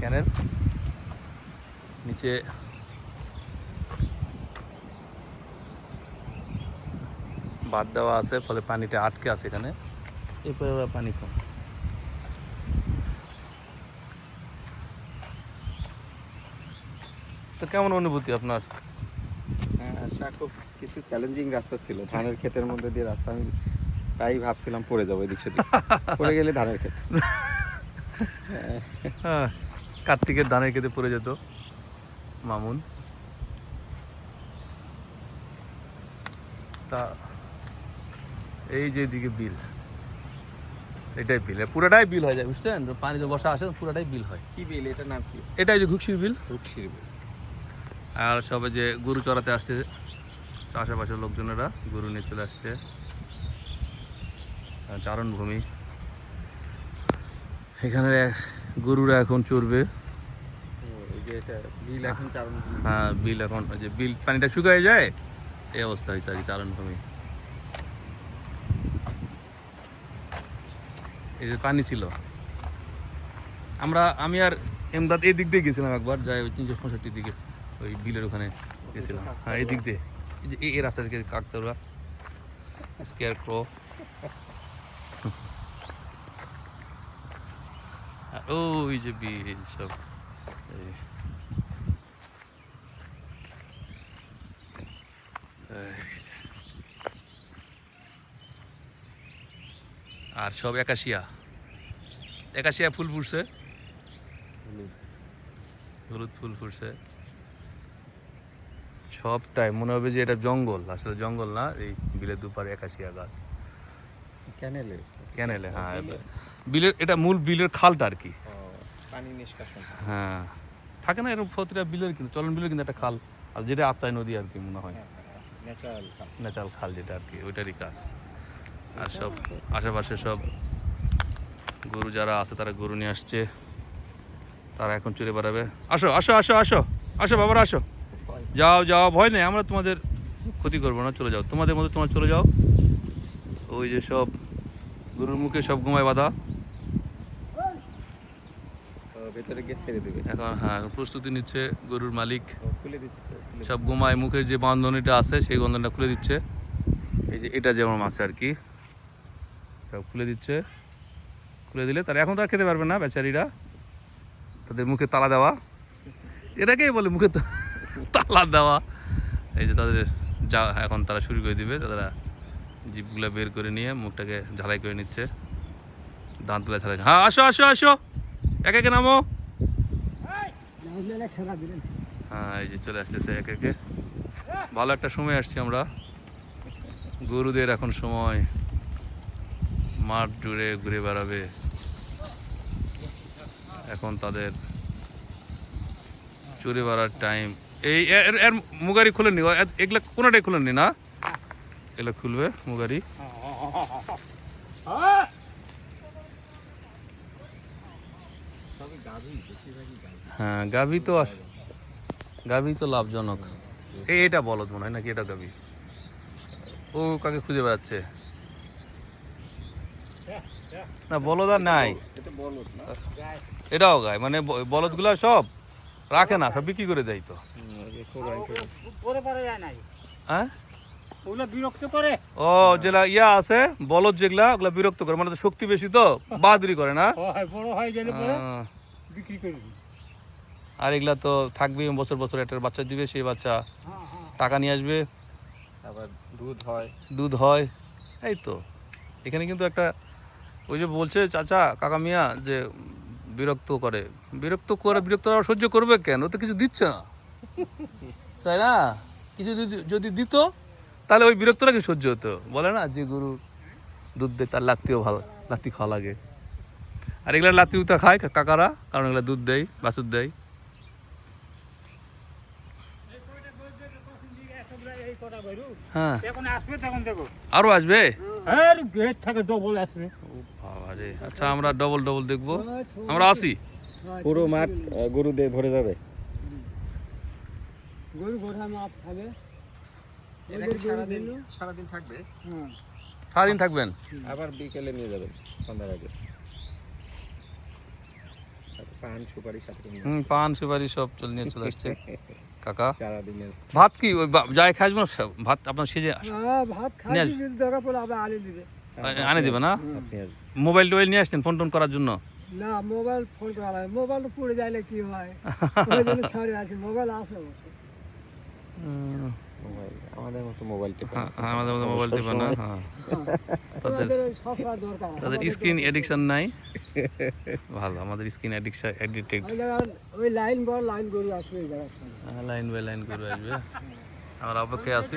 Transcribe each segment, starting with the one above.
ক্যানেল নিচে বাদ দেওয়া আছে, ফলে পানিটা আটকে আছে এখানে, এরপরে ওরা পানি কম। তো কেমন অনুভূতি আপনার? হ্যাঁ, খুব কিছু চ্যালেঞ্জিং রাস্তা ছিল, ধানের ক্ষেতের মধ্যে দিয়ে রাস্তা। আমি তাই ভাবছিলাম পড়ে যাবো এদিক সেদিক, পড়ে গেলে ধানের ক্ষেত। হ্যাঁ, কার্তিকের ধানের খেতে পড়ে যেত মামুন। তা এই যে এদিকে বিল, এটাই বিল, পুরোটাই বিল হয়ে যায়, বুঝছেন? পানি যে বসা আসে পুরোটাই বিল হয়। কি বিল এটার নাম কি? এটাই যে ঘুকশির বিল। ঘুকশির বিল। আর সবে যে গরু চড়াতে আসছে আশেপাশের লোকজনেরা গরু নিয়ে চলে আসছে, চারণভূমি। এখানে গরুরা এখন চড়বে। বিল এখন চারণভূমি। হ্যাঁ, বিল এখন যে বিল পানিটা শুকিয়ে যায়, এই অবস্থা হয়েছে আর কি, চারণভূমি। এই যে পানি ছিল, আমি আর এমদাদ এই দিক দিয়ে গেছিলাম একবার, যাই ওই 365 দিকে, ওই বিলের ওখানে গেছিলাম। হ্যাঁ, এই দিক দিয়ে, এই যে এই রাস্তা থেকে কাকতাড়ুয়া, স্কেয়ার ক্রো, ওই যে বিল সব। আর সব একাশিয়া ফুল ফুটছে, হলুদ ফুল ফুটছে সবটাই। মনে হবে যে এটা জঙ্গল, আসলে জঙ্গল না, এই বিলের দুপারে একাশিয়া গাছ। ক্যানেলে, হ্যাঁ, বিলের এটা মূল বিলের খালটা আর কি, পানি নিষ্কাশন। হ্যাঁ, থাকে না এরকম প্রতিটা বিলের, কিন্তু চলন বিলের কিন্তু একটা খাল, আর যেটা আত্মাই নদী আর কি মনে হয়, ন্যাচারাল খাল যেটা আর কি, ওইটারই কাজ। আর সব আশেপাশে সব গরু যারা আছে তারা গরু নিয়ে আসছে, তারা এখন চলে বেড়াবে। আসো আসো আসো আসো আসো বাবারা, আসো, যাও যাও, ভয় নেই, আমরা তোমাদের ক্ষতি করবো না, চলে যাও, তোমাদের মধ্যে তোমরা চলে যাও। ওই যে সব গরুর মুখে সব ঘুমায় বাঁধা, ভেতরে গিয়ে ছেড়ে দেবে এখন। হ্যাঁ, প্রস্তুতি নিচ্ছে গরুর মালিক, খুলে দিচ্ছে। সব ঘুমায়, মুখের যে বান্ধনীটা আছে সেই বান্ধনটা খুলে দিচ্ছে। এই যে এটা যেমন আছে আর কি, সব খুলে দিচ্ছে। খুলে দিলে তারা এখন তো আর খেতে পারবে না বেচারিরা, তাদের মুখে তালা দেওয়া, এটাকেই বলে মুখে তালা দেওয়া। এই যে তাদের যা এখন তারা শুরু করে দিবে, তারা জিপগুলো বের করে নিয়ে মুখটাকে ঝালাই করে নিচ্ছে, দাঁতগুলো ঝালাই। হ্যাঁ, আসো আসো আসো, একে একে নামো। হ্যাঁ, এই যে চলে আসতেছে একে একে। ভালো একটা সময় আসছি আমরা, গরুদের এখন সময় মাঠ জুড়ে ঘুরে বেড়াবে, এখন তাদের চড়ে বেড়ার টাইম। এই এর মুগারি খুলেননি, এগুলা কোনোটাই খুলেননি না, এগুলো খুলবে মুগারি। হ্যাঁ, গাভী তো লাভজনক। এটা বলদ মনে হয় নাকি, এটা গাভী। ও কাকে খুঁজে বেড়াচ্ছে, না বলদ আর নাই, এটাও গায়, মানে বলদগুলা সব রাখে না, সব বিক্রি করে দেয় তো। হ্যাঁ, ও যেগুলা ইয়া আছে বলদ, যেগুলা ওগুলা বিরক্ত করে, মানে শক্তি বেশি তো বাহাদুরি করে না, আর এগুলা তো থাকবে বছর বছর, একটা বাচ্চা দিবে, সেই বাচ্চা টাকা নিয়ে আসবে, আবার দুধ হয়। এই তো এখানে কিন্তু একটা, ওই যে বলছে চাচা কাকা মিয়া যে বিরক্ত সহ্য করবে কেন, ও তো কিছু দিচ্ছে না, তাই না? কিছু যদি দিত তাহলে ওই বিরক্তটা কি সহ্য হতো? বলে না যে গরুর দুধ দেয় তার লাত্তিও ভালো, লাত্তি খাওয়া লাগে, আর এগুলা লাত্তি উতা খায় কাকারা, কারণ এগুলা দুধ দেয়, বাছুর দেয়। হ্যাঁ, আরো আসবে, আচ্ছা আমরা ডবল দেখবো, আমরা আসি। পুরো মাঠ গরু দিয়ে ভরে যাবে। সারাদিন থাকবেন, আবার বিকেলে নিয়ে যাবেন সন্ধ্যার আগে। পান সুপারি সাথে নিয়ে পান সুপারি সব নিয়ে চলে আসছে কাকা। সারাদিনের ভাত কি ওই যাই খাই আসবো না, ভাত আপনার সেজে ভাত খাই নিয়ে যদি দরকার পড়ে আবার আনি দিবে। আনে দিবে না? আপনি আসবেন। মোবাইল টোবাইল নিয়ে আসতেন ফোন টোন করার জন্য? না মোবাইল ফোন করা লাগে, মোবাইল পড়ে যাইলে কি হয় ওই জন্য ছাড়ে আসি। মোবাইল আছে অবশ্য। মোবাইল আমাদের মতো মোবাইল টেপা হ্যাঁ, আমাদের মধ্যে মোবাইল টিপে না। হ্যাঁ, তাদের আমাদের ওই সবসময় দরকার। তাদের স্ক্রিন এডিকশন নাই। ভালো, আমাদের স্ক্রিন এডিক্টেড। ওই জায়গায় ওই লাইন বল লাইন গরু আসবে এই জায়গায়। লাইন বাই লাইন করে আসবে, আমরা অপেক্ষায় আছি।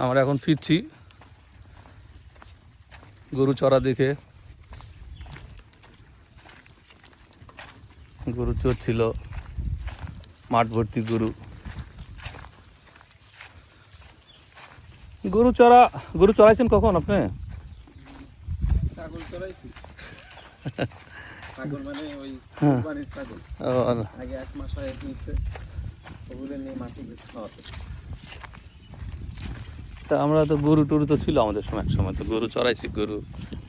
আমরা এখন ফিরছি গরু চড়া দেখে। গরু চড়ছিল, মাঠ ভর্তি গরু। গরু চড়াইছেন কখন আপনি? ছাগল চড়াইছি। ছাগল মানে ওই হ্যাঁ। কুরবানির ছাগল। ও, আগে 1 মাস হয় নিচ্ছে, ওগুলো নিয়ে মাটি খাওয়াতে। তা আমরা তো গরু টরু তো ছিল আমাদের সময়, এক সময় তো গরু চড়াইছি, গরু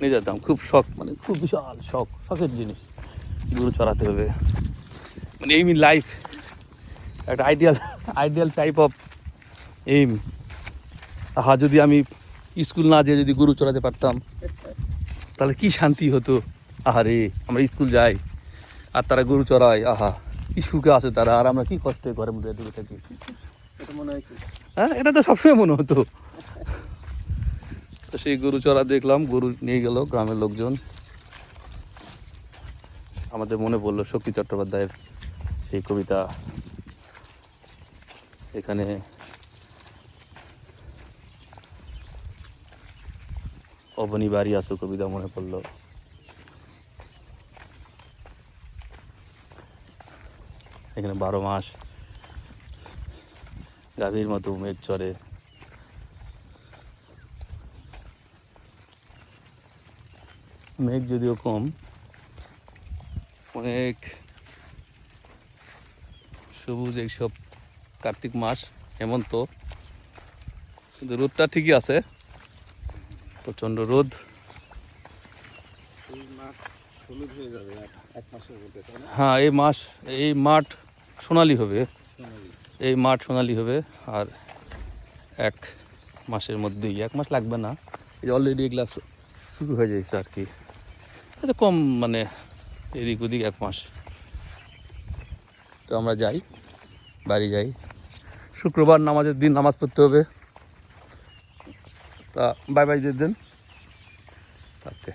নিয়ে যেতাম, খুব শখ, মানে খুব বিশাল শখের জিনিস গরু চড়াতে হবে, মানে এইম ইন লাইফ, একটা আইডিয়াল টাইপ অফ এইম। যদি আমি স্কুল না যেয়ে যদি গরু চড়াতে পারতাম তাহলে কি শান্তি হতো। আহারে, আমরা স্কুল যাই আর তারা গরু চড়ায়, আহা কি সুখে আছে তারা, আর আমরা কি কষ্টে ঘরের মধ্যে দূরে থাকি। এটা মনে হয় কি? হ্যাঁ, এটা তো সবসময় মনে হতো। তো সেই গরু চড়া দেখলাম, গরু নিয়ে গেল গ্রামের লোকজন। আমাদের মনে পড়লো শক্তি চট্টোপাধ্যায়ের সেই কবিতা, এখানে অবনী বাড়ি আছো কবিতা মনে পড়লো। এখানে 12 মাস গাভীর মতো মেঘ চড়ে। মেঘ যদিও কম, অনেক সবুজ এইসব কার্তিক মাস হেমন্ত, কিন্তু রোদটা ঠিকই আছে, প্রচণ্ড রোদ। এই মাঠ হলুদ হয়ে যাবে 1 মাসের মধ্যে, তাই না? হ্যাঁ, এই মাঠ সোনালি হবে, সোনালি। এই মাঠ সোনালি হবে। আর 1 মাসের মধ্যেই, 1 মাস লাগবে না, এই অলরেডি এগুলা শুরু হয়ে যাচ্ছে আর কি, হয়তো কম, মানে এদিক ওদিক 1 মাস। তো আমরা যাই, বাড়ি যাই, শুক্রবার নামাজের দিন নামাজ পড়তে হবে। তা বাই বাই দিয়ে দেন, ওকে।